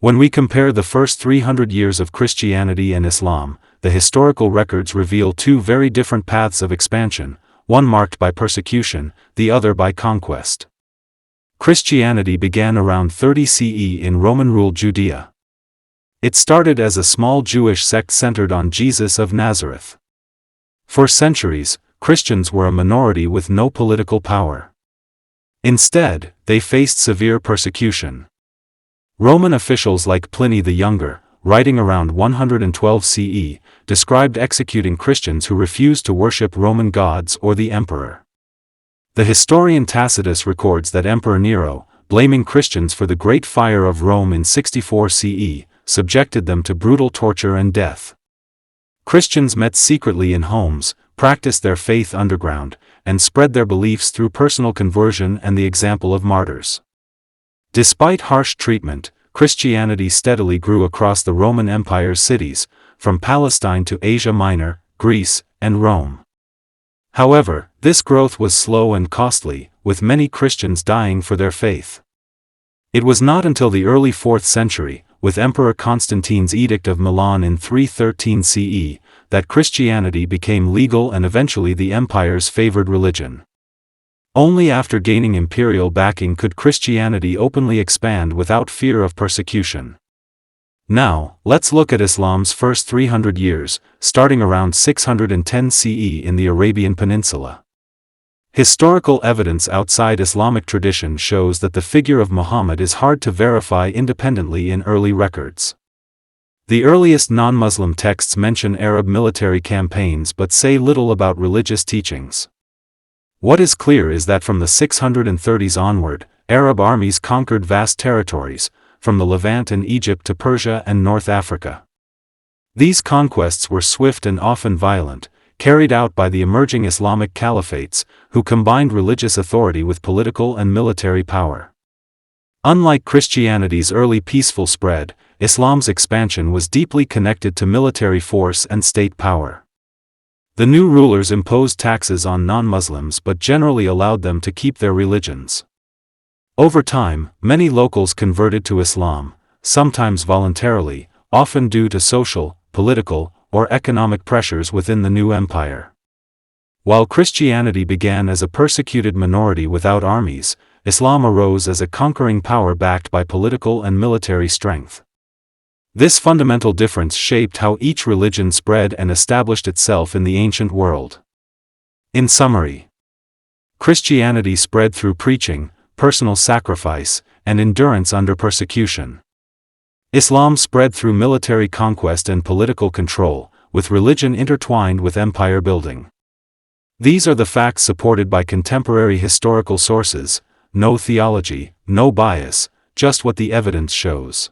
When we compare the first 300 years of Christianity and Islam, the historical records reveal two very different paths of expansion, one marked by persecution, the other by conquest. Christianity began around 30 CE in Roman-ruled Judea. It started as a small Jewish sect centered on Jesus of Nazareth. For centuries, Christians were a minority with no political power. Instead, they faced severe persecution. Roman officials like Pliny the Younger, writing around 112 CE, described executing Christians who refused to worship Roman gods or the emperor. The historian Tacitus records that Emperor Nero, blaming Christians for the Great Fire of Rome in 64 CE, subjected them to brutal torture and death. Christians met secretly in homes, practiced their faith underground, and spread their beliefs through personal conversion and the example of martyrs. Despite harsh treatment, Christianity steadily grew across the Roman Empire's cities, from Palestine to Asia Minor, Greece, and Rome. However, this growth was slow and costly, with many Christians dying for their faith. It was not until the early 4th century, with Emperor Constantine's Edict of Milan in 313 CE, that Christianity became legal and eventually the empire's favored religion. Only after gaining imperial backing could Christianity openly expand without fear of persecution. Now, let's look at Islam's first 300 years, starting around 610 CE in the Arabian Peninsula. Historical evidence outside Islamic tradition shows that the figure of Muhammad is hard to verify independently in early records. The earliest non-Muslim texts mention Arab military campaigns but say little about religious teachings. What is clear is that from the 630s onward, Arab armies conquered vast territories, from the Levant and Egypt to Persia and North Africa. These conquests were swift and often violent, carried out by the emerging Islamic caliphates, who combined religious authority with political and military power. Unlike Christianity's early peaceful spread, Islam's expansion was deeply connected to military force and state power. The new rulers imposed taxes on non-Muslims but generally allowed them to keep their religions. Over time, many locals converted to Islam, sometimes voluntarily, often due to social, political, or economic pressures within the new empire. While Christianity began as a persecuted minority without armies, Islam arose as a conquering power backed by political and military strength. This fundamental difference shaped how each religion spread and established itself in the ancient world. In summary, Christianity spread through preaching, personal sacrifice, and endurance under persecution. Islam spread through military conquest and political control, with religion intertwined with empire building. These are the facts supported by contemporary historical sources, no theology, no bias, just what the evidence shows.